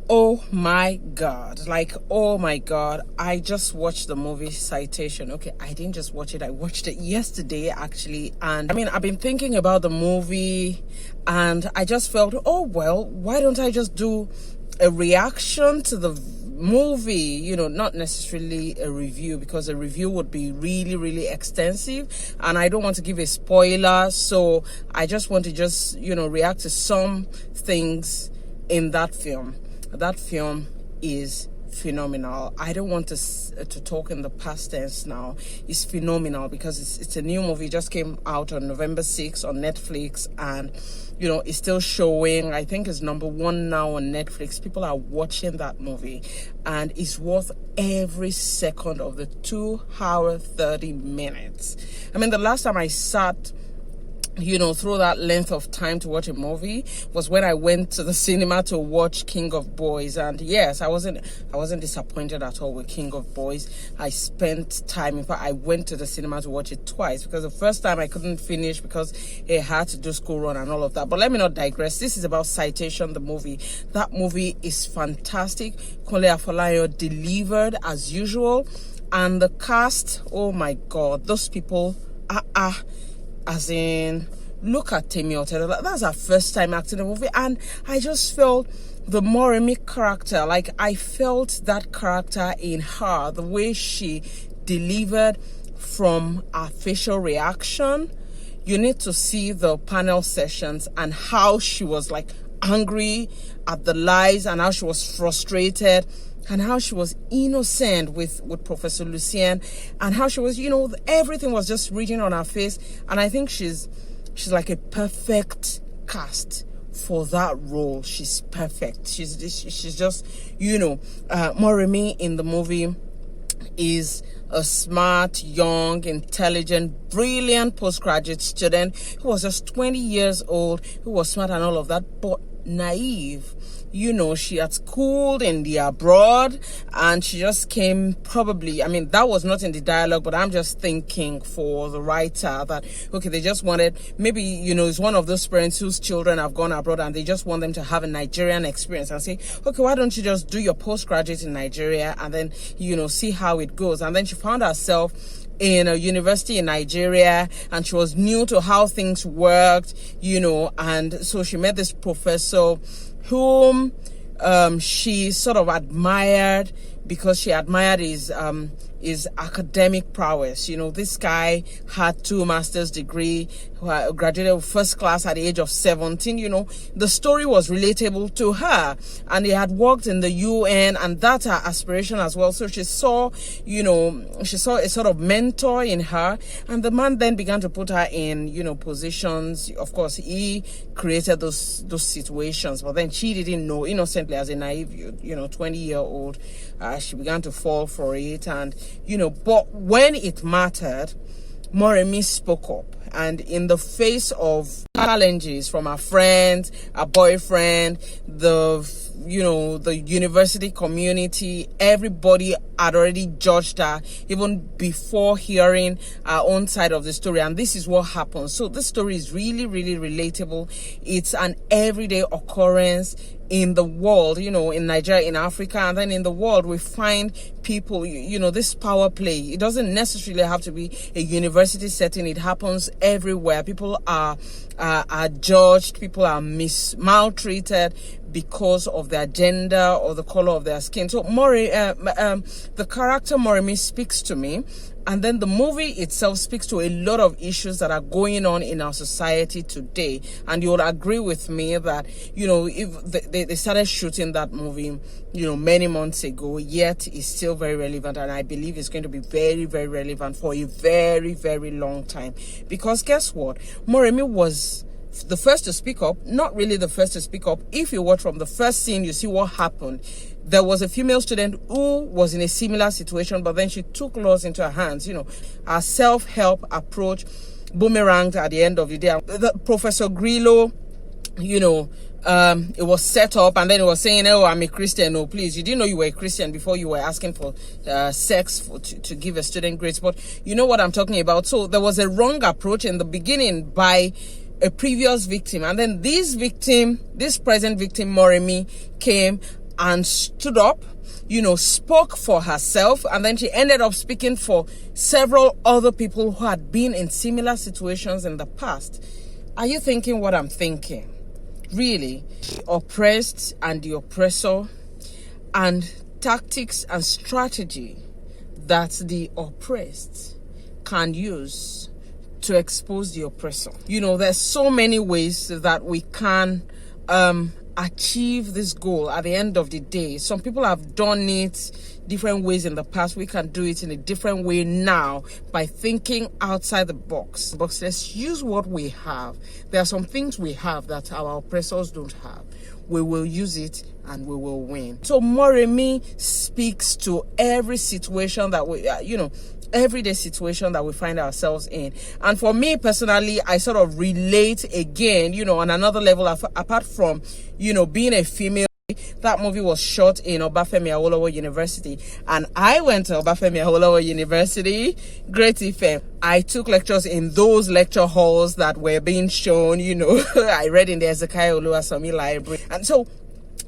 Oh my God. Like, oh my God. I just watched the movie Citation. Okay, I didn't just watch it. I watched it yesterday, actually. And I mean, I've been thinking about the movie and I just felt, oh, well, why don't I just do a reaction to the movie, not necessarily a review, because a review would be really, really extensive and I don't want to give a spoiler. So I just want to react to some things in that film. That film is phenomenal. I don't want to talk in the past tense now. It's phenomenal because it's a new movie. It just came out on November 6th on Netflix, and it's still showing. I think it's #1 now on Netflix. People are watching that movie and it's worth every second of the 2 hour 30 minutes. I mean, the last time I sat through that length of time to watch a movie was when I went to the cinema to watch King of Boys. And yes, I wasn't disappointed at all with King of Boys. I spent time, in fact, I went to the cinema to watch it twice, because the first time I couldn't finish because I had to do school run and all of that. But let me not digress. This is about Citation, the movie. That movie is fantastic. Kunle Afolayan delivered as usual. And the cast, oh my God, those people as in, look at Temi Otero. That's her first time acting a movie, and I just felt the Moremi character, like I felt that character in her, the way she delivered from her facial reaction. You need to see the panel sessions and how she was like angry at the lies and how she was frustrated and how she was innocent with Professor Lucien, and how she was, everything was just reading on her face. And I think she's like a perfect cast for that role. She's perfect. She's just, Moremi in the movie is a smart, young, intelligent, brilliant postgraduate student who was just 20 years old, who was smart and all of that, but naive. She had schooled in the abroad, and she just came probably, I mean, that was not in the dialogue, but I'm just thinking for the writer that, okay, they just wanted, maybe, it's one of those parents whose children have gone abroad and they just want them to have a Nigerian experience and say, okay, why don't you just do your postgraduate in Nigeria and then, see how it goes. And then she found herself in a university in Nigeria, and she was new to how things worked, and so she met this professor whom she sort of admired, because she admired his academic prowess. This guy had 2 master's degree, graduated first class at the age of 17. The story was relatable to her, and he had worked in the UN, and that's her aspiration as well. So she saw a sort of mentor in her, and the man then began to put her in, positions. Of course, he created those situations, but then she didn't know, innocently as a naive, 20-year-old, she began to fall for it. And, but when it mattered, Moremi spoke up, and in the face of challenges from her friends, her boyfriend, the university community, everybody had already judged her even before hearing her own side of the story. And this is what happened. So this story is really, really relatable. It's an everyday occurrence in the world, in Nigeria, in Africa, and then in the world. We find people, this power play. It doesn't necessarily have to be a university setting. It happens everywhere. People are judged. People are maltreated because of their gender or the color of their skin. So the character Moremi speaks to me. And then the movie itself speaks to a lot of issues that are going on in our society today. And you'll agree with me that, if they started shooting that movie, many months ago, yet it's still very relevant. And I believe it's going to be very, very relevant for a very, very long time. Because guess what? Moremi was the first to speak up. Not really the first to speak up. If you watch from the first scene, you see what happened. There was a female student who was in a similar situation, but then she took laws into her hands. Her self-help approach boomeranged at the end of the day. Professor Grillo, it was set up, and then it was saying, oh, I'm a Christian. No, please, you didn't know you were a Christian before you were asking for sex to give a student grades. But you know what I'm talking about. So there was a wrong approach in the beginning by a previous victim, and then this present victim, Moremi, came and stood up, spoke for herself, and then she ended up speaking for several other people who had been in similar situations in the past. Are you thinking what I'm thinking? Really, the oppressed and the oppressor, and tactics and strategy that the oppressed can use to expose the oppressor. There's so many ways that we can achieve this goal at the end of the day. Some people have done it different ways in the past. We can do it in a different way now by thinking outside the box. But let's use what we have. There are some things we have that our oppressors don't have. We will use it and we will win. So Moremi speaks to every situation that we, everyday situation that we find ourselves in. And for me personally, I sort of relate again, on another level, apart from, being a female. That movie was shot in Obafemi Awolowo University, and I went to Obafemi Awolowo University, Great Ife. I took lectures in those lecture halls that were being shown. I read in the Ezekiel Oluwasomi library, and so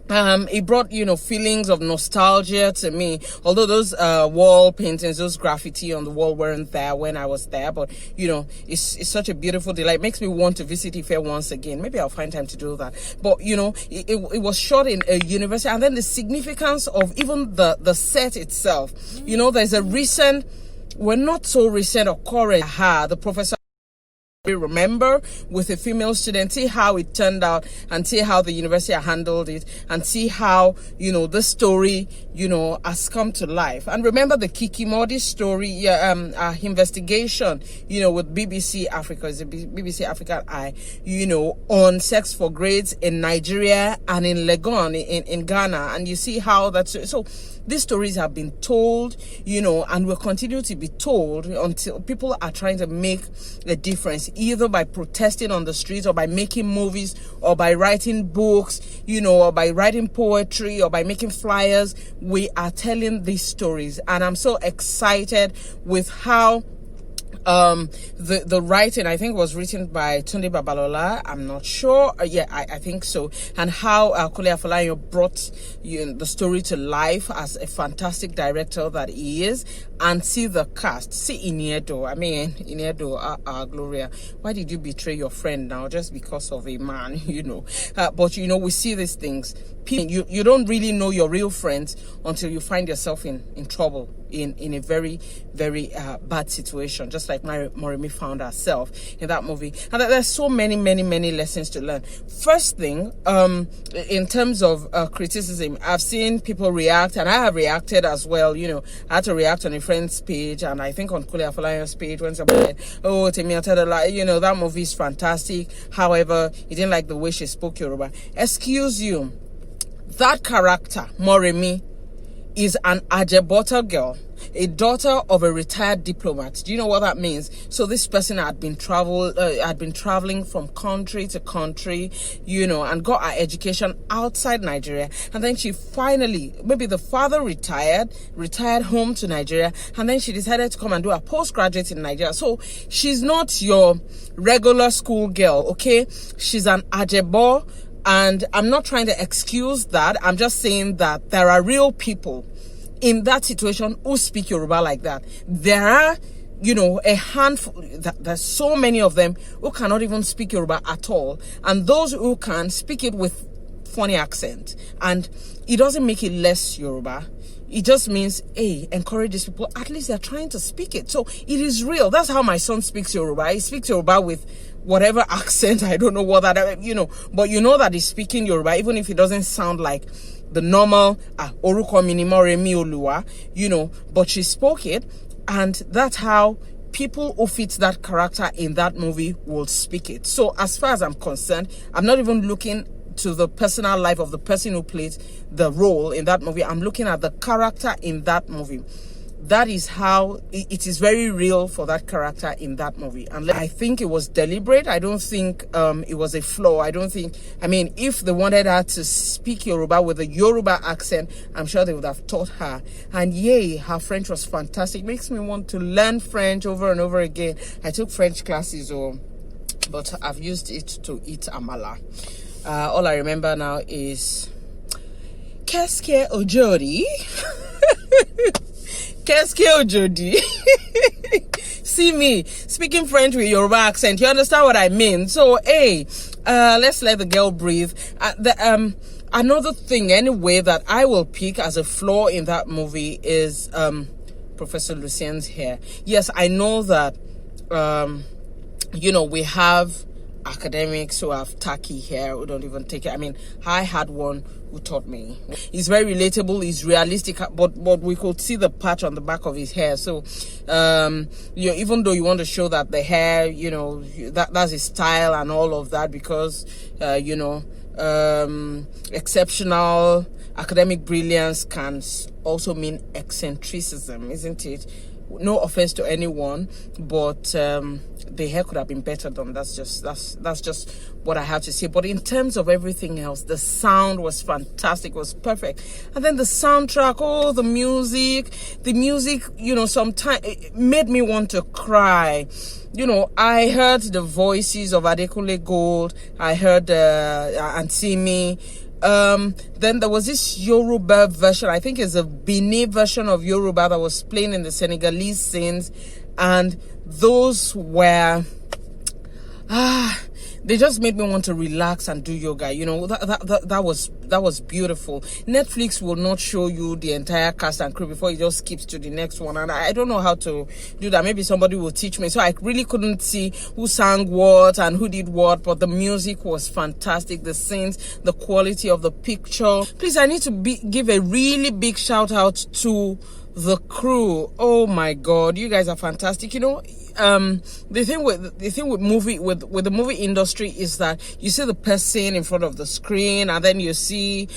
it brought, feelings of nostalgia to me. Although those wall paintings, those graffiti on the wall weren't there when I was there, but it's such a beautiful delight. It makes me want to visit Ife once again. Maybe I'll find time to do that. But it was shot in a university, and then the significance of even the set itself. There's a recent, not so recent occurrence. The professor remember with a female student, see how it turned out, and see how the university handled it, and see how the story has come to life. And remember the Kiki Modi story, investigation with BBC Africa, is it BBC African Eye, on sex for grades in Nigeria and in Legon in Ghana. And you see how that's so. These stories have been told, and will continue to be told until people are trying to make a difference, either by protesting on the streets, or by making movies, or by writing books, or by writing poetry, or by making flyers. We are telling these stories, and I'm so excited with how the writing, I think, was written by Tunde Babalola. I'm not sure. I think so. And how Kule Afolayan brought the story to life as a fantastic director that he is. And see the cast. See Iniedo. Gloria, why did you betray your friend now just because of a man? But we see these things. You don't really know your real friends until you find yourself in trouble, in a very, very bad situation, just like Moremi found herself in that movie. And there's so many, many, many lessons to learn. First thing, in terms of criticism, I've seen people react, and I have reacted as well. I had to react on a friend's page, and I think on Kule Afolayan's page, when somebody said, "Oh, Temi Atadala, that movie is fantastic. However, he didn't like the way she spoke Yoruba." Excuse you. That character, Moremi, is an Ajebota girl, a daughter of a retired diplomat. Do you know what that means? So this person had been traveling from country to country, and got her education outside Nigeria. And then she finally, maybe the father retired home to Nigeria, and then she decided to come and do a postgraduate in Nigeria. So she's not your regular school girl, okay? She's an Ajebo. And I'm not trying to excuse that. I'm just saying that there are real people in that situation who speak Yoruba like that. There are, a handful, there's so many of them who cannot even speak Yoruba at all. And those who can speak it with funny accent. And it doesn't make it less Yoruba. It just means, hey, encourage these people. At least they're trying to speak it. So it is real. That's how my son speaks Yoruba. He speaks Yoruba with whatever accent. I don't know what that, but that he's speaking Yoruba, even if it doesn't sound like the normal, Oruko Minimoremi Oluwa, but she spoke it. And that's how people who fit that character in that movie will speak it. So as far as I'm concerned, I'm not even looking to the personal life of the person who played the role in that movie. I'm looking at the character in that movie. That is how it is very real for that character in that movie. And I think it was deliberate. I don't think it was a flaw. If they wanted her to speak Yoruba with a Yoruba accent, I'm sure they would have taught her. And yay, her French was fantastic. Makes me want to learn French over and over again. I took French classes, but I've used it to eat amala. All I remember now is Qu'est-ce que aujourd'hui? Qu'est-ce que aujourd'hui? See me speaking French with Yoruba accent. You understand what I mean? So, hey, let's let the girl breathe. Another thing, anyway, that I will pick as a flaw in that movie is Professor Lucien's hair. Yes, I know that, we have academics who have tacky hair who don't even take it. I mean, I had one who taught me. He's very relatable, he's realistic, but we could see the patch on the back of his hair. So even though you want to show that the hair, that's his style and all of that, because exceptional academic brilliance can also mean eccentricism, isn't it? No offense to anyone, but the hair could have been better done. That's just what I have to say. But in terms of everything else, the sound was fantastic, was perfect. And then the soundtrack, the music, sometimes it made me want to cry. I heard the voices of Adekunle Gold, I heard Antimi. Then there was this Yoruba version, I think it's a Benin version of Yoruba that was playing in the Senegalese scenes, and those were they just made me want to relax and do yoga. That was beautiful. Netflix will not show you the entire cast and crew before it just skips to the next one, and I don't know how to do that. Maybe somebody will teach me. So I really couldn't see who sang what and who did what, but the music was fantastic, the scenes, the quality of the picture. Please, I need to give a really big shout out to the crew. Oh my God, you guys are fantastic. The thing with the movie industry is that you see the person in front of the screen, and then you see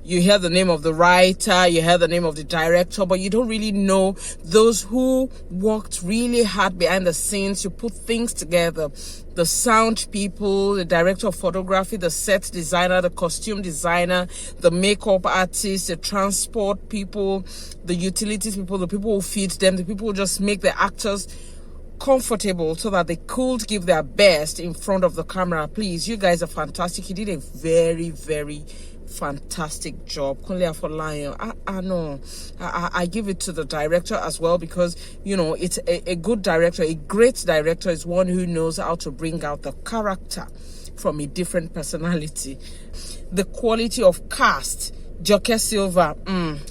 you hear the name of the writer, you hear the name of the director, but you don't really know those who worked really hard behind the scenes to put things together. The sound people, the director of photography, the set designer, the costume designer, the makeup artist, the transport people, the utilities people, the people who feed them, the people who just make the actors comfortable so that they could give their best in front of the camera. Please, you guys are fantastic. You did a very, very fantastic job. Kunle Afolayan. I give it to the director as well, because it's a good director. A great director is one who knows how to bring out the character from a different personality. The quality of cast, Joke Silva,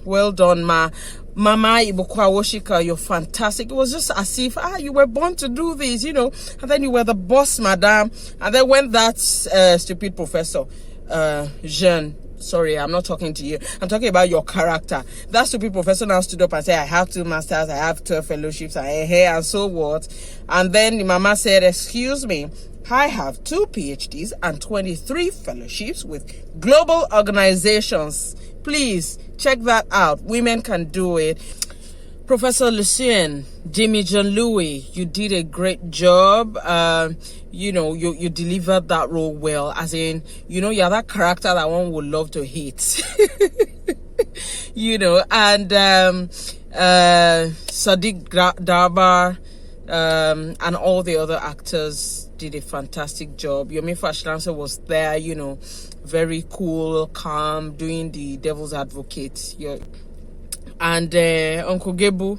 well done, Mama Ibukwa Woshika, you're fantastic. It was just as if you were born to do this, and then you were the boss, madam. And then when that stupid professor, Jean, sorry, I'm not talking to you, I'm talking about your character. That stupid professor now stood up and said, I have 2 masters, I have 12 fellowships, and so what? And then the mama said, excuse me, I have 2 PhDs and 23 fellowships with global organizations. Please check that out. Women can do it. Professor Lucien, Jimmy John Louis, you did a great job. You delivered that role well. As in, you're that character that one would love to hate. And Sadiq Darbar and all the other actors did a fantastic job. Yomi Fashlansa was there, very cool, calm, doing the devil's advocate. And Uncle Gebu,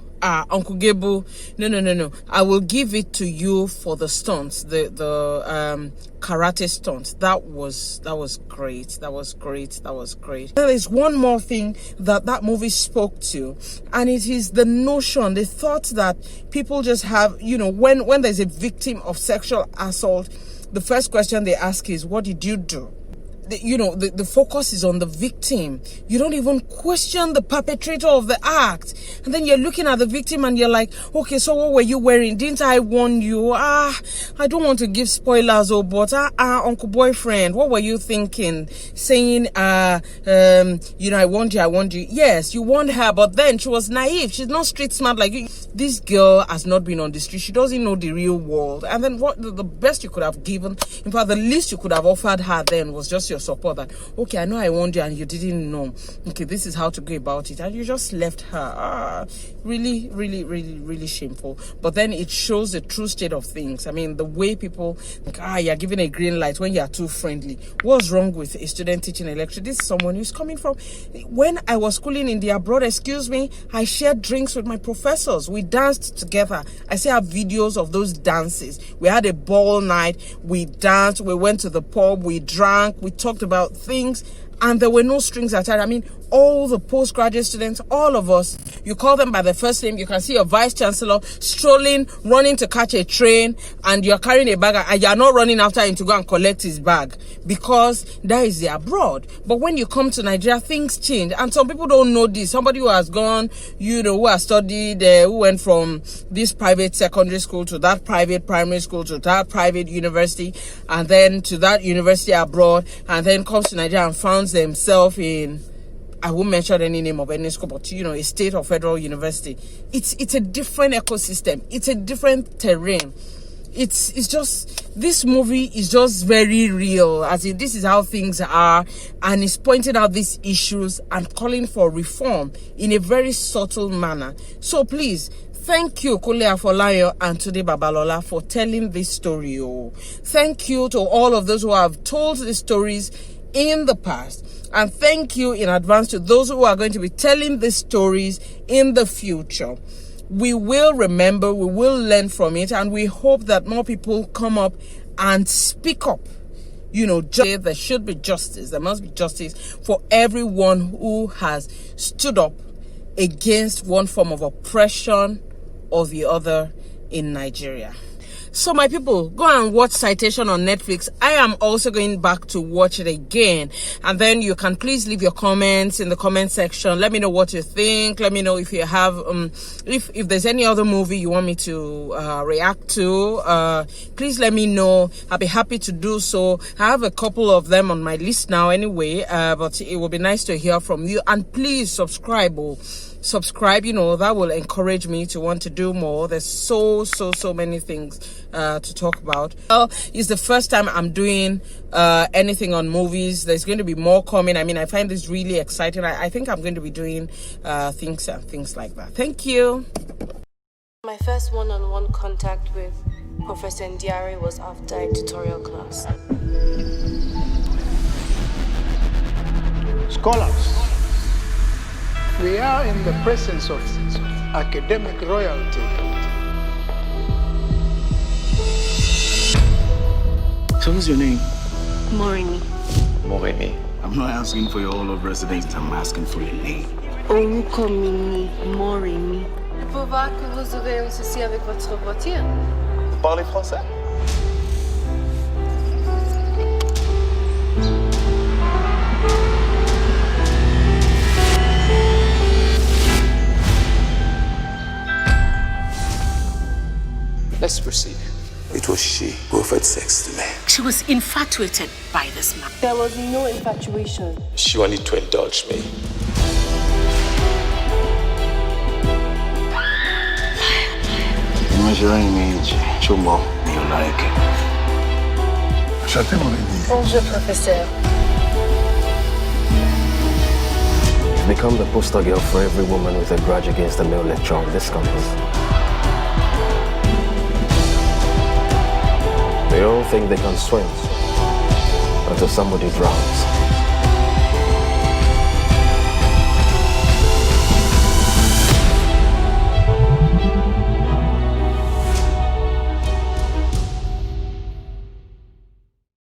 no, I will give it to you for the stunts, the karate stunts. That was great. There is one more thing that movie spoke to, and it is the notion, the thought that people just have, when there's a victim of sexual assault, the first question they ask is, what did you do? The focus is on the victim. You don't even question the perpetrator of the act. And then you're looking at the victim and you're like, okay, so what were you wearing? Didn't I warn you? I don't want to give spoilers, but uncle boyfriend, what were you thinking? Saying, I warned you. Yes, you warned her, but then she was naive. She's not street smart like you. This girl has not been on the street. She doesn't know the real world. And then what the best you could have given, in fact, the least you could have offered her then was just your your support that, okay, I know I warned you and you didn't know. Okay, this is how to go about it. And you just left her. Really, really, really, really shameful. But then it shows the true state of things. I mean, the way people think, you're giving a green light when you're too friendly. What's wrong with a student teaching electric? This is someone who's coming from, when I was schooling in the abroad, excuse me, I shared drinks with my professors. We danced together. I still have videos of those dances. We had a ball night. We danced. We went to the pub. We drank. We talked about things. And there were no strings attached. I mean, all the postgraduate students, all of us, you call them by the first name. You can see your vice chancellor strolling, running to catch a train, and you're carrying a bag, and you're not running after him to go and collect his bag, because that is the abroad. But when you come to Nigeria, things change, and some people don't know this. Somebody who has gone, who has studied, who went from this private secondary school to that private primary school to that private university, and then to that university abroad, and then comes to Nigeria and finds themselves in, I won't mention any name of any school, but a state or federal university. It's a different ecosystem. It's a different terrain. It's just, this movie is just very real. As in, this is how things are, and it's pointing out these issues and calling for reform in a very subtle manner. So please, thank you, Kule Afolayan and Tunde Babalola, for telling this story. Thank you to all of those who have told the stories in the past, and thank you in advance to those who are going to be telling these stories in the future. We will remember, we will learn from it, and we hope that more people come up and speak up. There should be justice. There must be justice for everyone who has stood up against one form of oppression or the other in Nigeria. So my people, go and watch Citation on Netflix. I am also going back to watch it again. And then you can please leave your comments in the comment section. Let me know what you think. Let me know if you have, if there's any other movie you want me to react to. Please let me know. I'll be happy to do so. I have a couple of them on my list now anyway. But it will be nice to hear from you. And please subscribe. Subscribe, that will encourage me to want to do more. There's so many things to talk about. It's the first time I'm doing anything on movies. There's going to be more coming. I mean, I find this really exciting. I think I'm going to be doing things like that. Thank you. My first one-on-one contact with Professor Ndiare was after a tutorial class. Scholars, we are in the presence of academic royalty. So what's your name? Moremi. Moremi. I'm not asking for your all of residence, I'm asking for your name. Orúkọ mi ni Moremi. Faut voir que vous aurez un souci avec votre voiture. Vous parlez français? Let's proceed. It was she who offered sex to me. She was infatuated by this man. There was no infatuation. She wanted to indulge me. Measuring age, Chumbo, you like it. Bonjour, professeur. You've become the poster girl for every woman with a grudge against the male lecturer on this campus. They all think they can swim until somebody drowns.